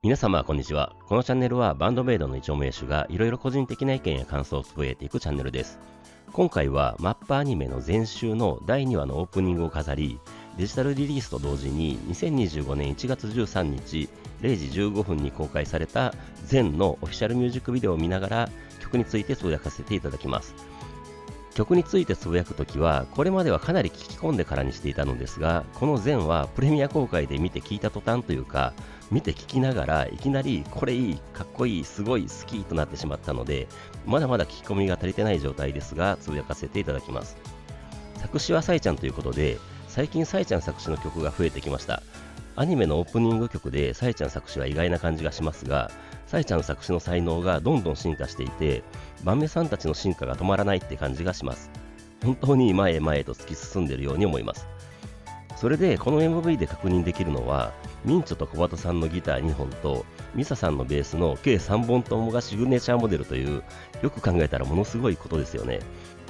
皆様こんにちは。このチャンネルはバンドメイドの一応名手がいろいろ個人的な意見や感想をつぶやいていくチャンネルです。今回はマッパアニメの前週の第2話のオープニングを飾り、デジタルリリースと同時に2025年1月13日0時15分に公開された全のオフィシャルミュージックビデオを見ながら曲についてつぶやかせていただきます。曲についてつぶやくときはこれまではかなり聞き込んでからにしていたのですが、この全はプレミア公開で見て聞いた途端というか、見て聞きながらいきなりこれいい、かっこいい、すごい好きとなってしまったので、まだまだ聞き込みが足りてない状態ですがつぶやかせていただきます。作詞はさえちゃんということで、最近さえちゃん作詞の曲が増えてきました。アニメのオープニング曲でさえちゃん作詞は意外な感じがしますが、さえちゃん作詞の才能がどんどん進化していて、バンメさんたちの進化が止まらないって感じがします。本当に前へ前へと突き進んでいるように思います。それでこの MV で確認できるのは、ミンチョと小鳩さんのギター2本とミサさんのベースの計3本ともがシグネチャーモデルという、よく考えたらものすごいことですよね。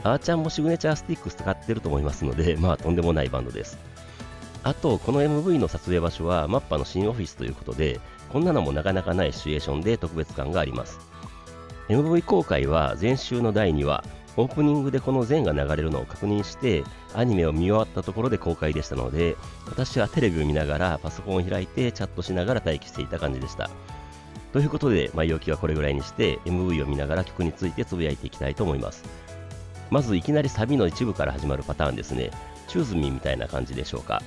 あーちゃんもシグネチャースティック使ってると思いますので、まあとんでもないバンドです。あとこの MV の撮影場所はマッパの新オフィスということで、こんなのもなかなかないシチュエーションで特別感があります。 MV 公開は前週の第2話、オープニングでこの全が流れるのを確認してアニメを見終わったところで公開でしたので、私はテレビを見ながらパソコンを開いてチャットしながら待機していた感じでした。ということで前置きはこれぐらいにして MV を見ながら曲についてつぶやいていきたいと思います。まずいきなりサビの一部から始まるパターンですね。チューズミーみたいな感じでしょうか。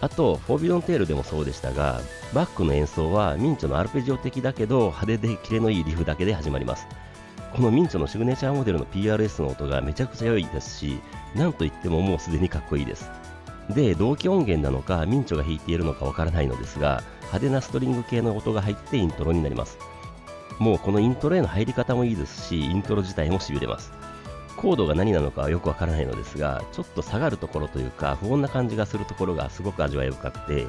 あとフォービドンテールでもそうでしたが、バックの演奏はミンチョのアルペジオ的だけど派手でキレのいいリフだけで始まります。このミンチョのシグネチャーモデルの PRS の音がめちゃくちゃ良いですし、なんといってももうすでにかっこいいです。で、同期音源なのかミンチョが弾いているのかわからないのですが、派手なストリング系の音が入ってイントロになります。もうこのイントロへの入り方もいいですし、イントロ自体も痺れます。コードが何なのかはよくわからないのですが、ちょっと下がるところというか不穏な感じがするところがすごく味わい深くて、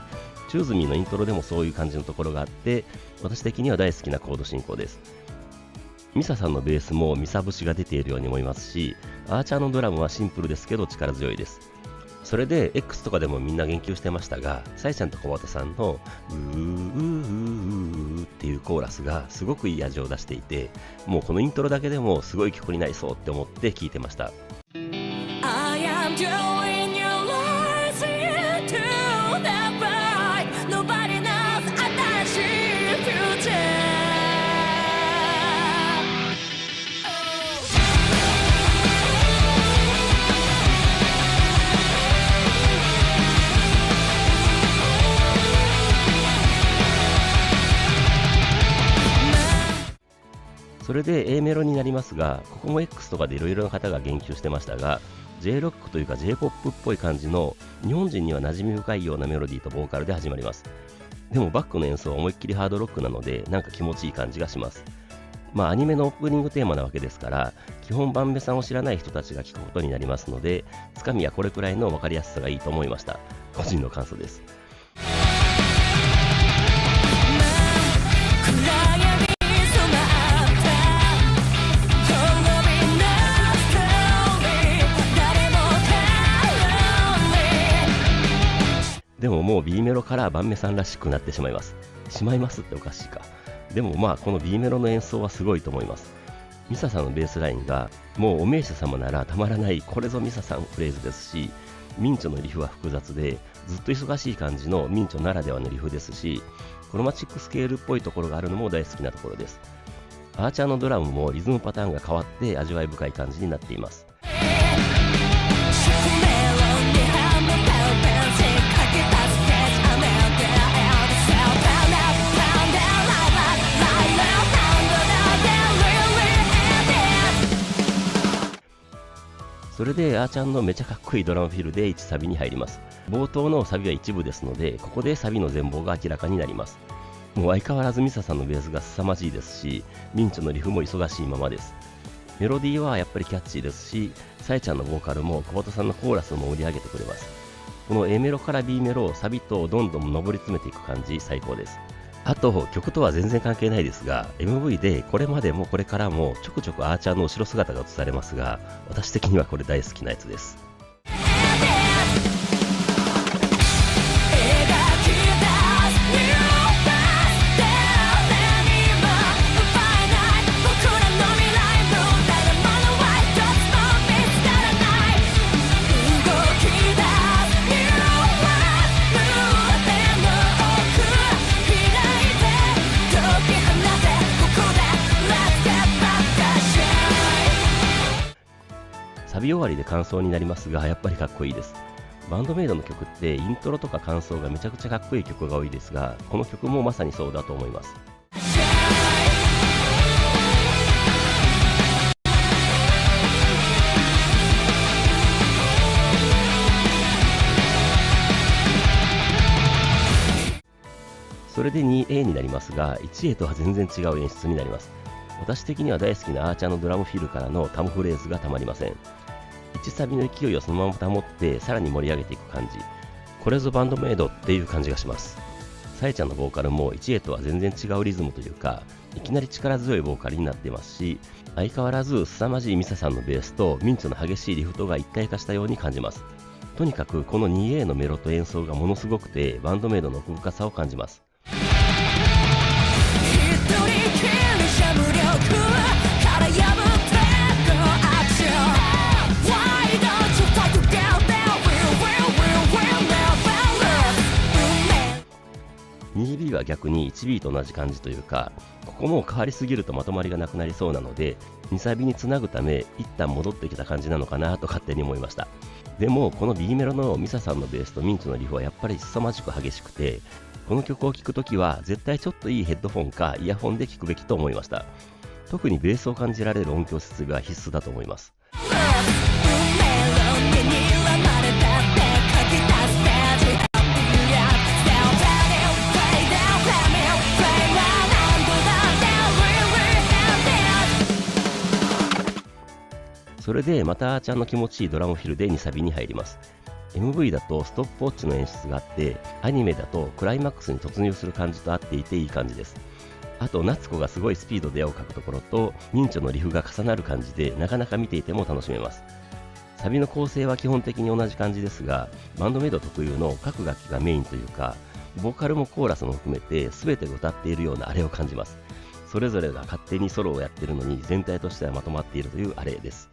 チューズミーのイントロでもそういう感じのところがあって、私的には大好きなコード進行です。ミサさんのベースもミサ節が出ているように思いますし、アーチャーのドラムはシンプルですけど力強いです。それで X とかでもみんな言及してましたが、サイちゃんと小畑さんのうーっていうコーラスがすごくいい味を出していて、もうこのイントロだけでもすごい曲になりそうって思って聴いてました。I am doing your lies into the bright. Nobody knows新しいフューチャー。それで A メロになりますが、ここも X とかでいろいろな方が言及してましたが、J ロックというか J-POP っぽい感じの日本人には馴染み深いようなメロディーとボーカルで始まります。でもバックの演奏は思いっきりハードロックなので、なんか気持ちいい感じがします。まあアニメのオープニングテーマなわけですから、基本バンベさんを知らない人たちが聞くことになりますので、つかみはこれくらいの分かりやすさがいいと思いました。個人の感想です。でももう B メロからバンメさんらしくなってしまいますっておかしいか。でもまあこの B メロの演奏はすごいと思います。ミサさんのベースラインがもうお名手様ならたまらないこれぞミサさんフレーズですし、ミンチョのリフは複雑でずっと忙しい感じのミンチョならではのリフですし、クロマチックスケールっぽいところがあるのも大好きなところです。アーチャーのドラムもリズムパターンが変わって味わい深い感じになっています。それであーちゃんのめちゃかっこいいドラムフィルで1サビに入ります。冒頭のサビは一部ですので、ここでサビの全貌が明らかになります。もう相変わらずミサさんのベースが凄まじいですし、ミンチョのリフも忙しいままです。メロディーはやっぱりキャッチーですし、サイちゃんのボーカルも小畑さんのコーラスも盛り上げてくれます。この A メロから B メロをサビとどんどん上り詰めていく感じ、最高です。あと曲とは全然関係ないですが、 MV でこれまでもこれからもちょくちょくアーチャーの後ろ姿が映されますが、私的にはこれ大好きなやつです。終わりで感想になりますが、やっぱりかっこいいです。バンドメイドの曲ってイントロとか感想がめちゃくちゃかっこいい曲が多いですが、この曲もまさにそうだと思います。それで 2A になりますが、1A とは全然違う演出になります。私的には大好きなアーチャーのドラムフィルからのタムフレーズがたまりません。1サビの勢いをそのまま保ってさらに盛り上げていく感じ。これぞバンドメイドっていう感じがします。さえちゃんのボーカルも 1A とは全然違うリズムというか、いきなり力強いボーカルになっていますし、相変わらず凄まじいミサさんのベースとミンチョの激しいリフトが一体化したように感じます。とにかくこの 2A のメロと演奏がものすごくて、バンドメイドの奥深さを感じます。2B は逆に 1B と同じ感じというか、ここも変わりすぎるとまとまりがなくなりそうなので、2サビにつなぐため一旦戻ってきた感じなのかなと勝手に思いました。でもこの B メロのミサさんのベースとミンチのリフはやっぱり凄まじく激しくて、この曲を聴くときは絶対ちょっといいヘッドフォンかイヤホンで聴くべきと思いました。特にベースを感じられる音響設備は必須だと思います。それでまたあーちゃんの気持ちいいドラムフィルで2サビに入ります。MV だとストップウォッチの演出があって、アニメだとクライマックスに突入する感じと合っていていい感じです。あと夏子がすごいスピードで絵を描くところとミンチョのリフが重なる感じで、なかなか見ていても楽しめます。サビの構成は基本的に同じ感じですが、バンドメイド特有の各楽器がメインというか、ボーカルもコーラスも含めて全てが歌っているようなあれを感じます。それぞれが勝手にソロをやってるのに全体としてはまとまっているというあれです。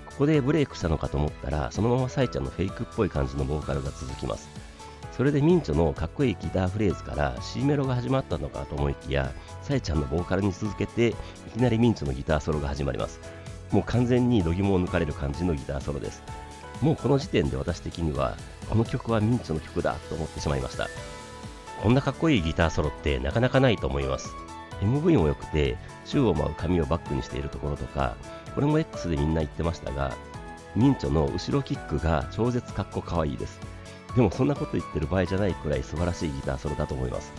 ここでブレイクしたのかと思ったら、そのままサイちゃんのフェイクっぽい感じのボーカルが続きます。それでミンチョのかっこいいギターフレーズから C メロが始まったのかと思いきや、サイちゃんのボーカルに続けていきなりミンチョのギターソロが始まります。もう完全に度肝を抜かれる感じのギターソロです。もうこの時点で私的にはこの曲はミンチョの曲だと思ってしまいました。こんなかっこいいギターソロってなかなかないと思います。MV も良くて、宙を舞う髪をバックにしているところとか、これも X でみんな言ってましたが、ミンチョの後ろキックが超絶かっこかわいいです。でもそんなこと言ってる場合じゃないくらい素晴らしいギターソロだと思います。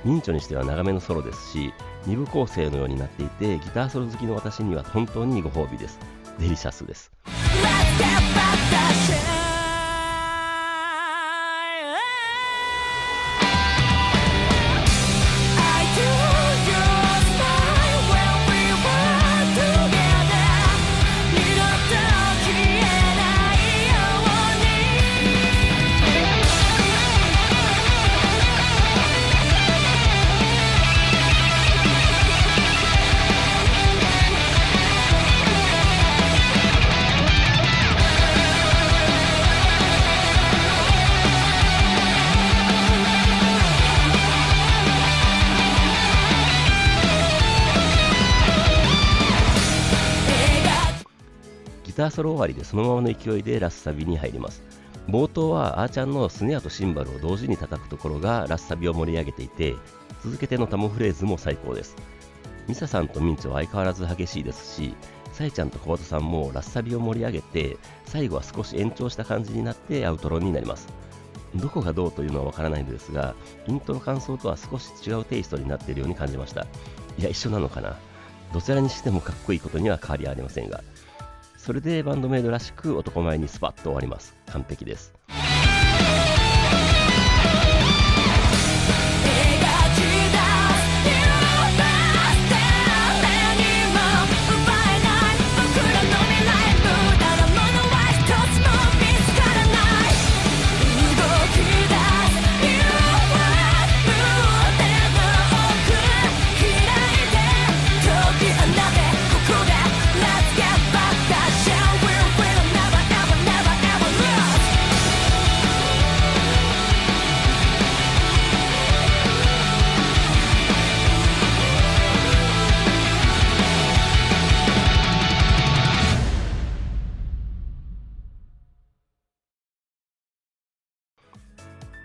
ミンチョにしては長めのソロですし、2部構成のようになっていて、ギターソロ好きの私には本当にご褒美です。デリシャスです。ギターソロ終わりでそのままの勢いでラスサビに入ります。冒頭はあーちゃんのスネアとシンバルを同時に叩くところがラスサビを盛り上げていて、続けてのタモフレーズも最高です。ミサさんとミンチは相変わらず激しいですし、サイちゃんと小畑さんもラスサビを盛り上げて、最後は少し延長した感じになってアウトロになります。どこがどうというのはわからないのですが、イントの感想とは少し違うテイストになっているように感じました。いや、一緒なのかな。どちらにしてもかっこいいことには変わりありませんが。それでバンドメイドらしく男前にスパッと終わります。完璧です。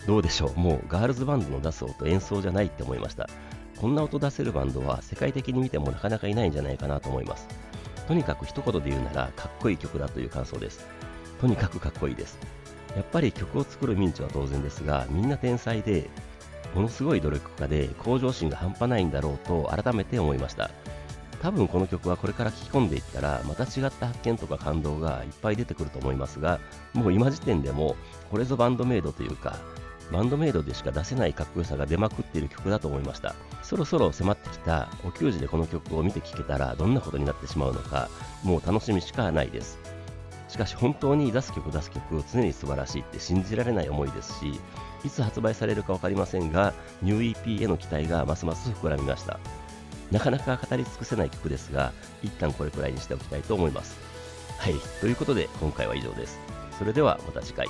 どうでしょう、もうガールズバンドの出す音演奏じゃないって思いました。こんな音出せるバンドは世界的に見てもなかなかいないんじゃないかなと思います。とにかく一言で言うならかっこいい曲だという感想です。とにかくかっこいいです。やっぱり曲を作るミンチは当然ですが、みんな天才で、ものすごい努力家で向上心が半端ないんだろうと改めて思いました。多分この曲はこれから聴き込んでいったらまた違った発見とか感動がいっぱい出てくると思いますが、もう今時点でもこれぞバンドメイドというか、バンドメイドでしか出せないかっこよさが出まくっている曲だと思いました。そろそろ迫ってきたお給仕でこの曲を見て聴けたらどんなことになってしまうのか、もう楽しみしかないです。しかし本当に出す曲常に素晴らしいって信じられない思いですし、いつ発売されるか分かりませんが、ニュー EP への期待がますます膨らみました。なかなか語り尽くせない曲ですが、一旦これくらいにしておきたいと思います。はい、ということで今回は以上です。それではまた次回。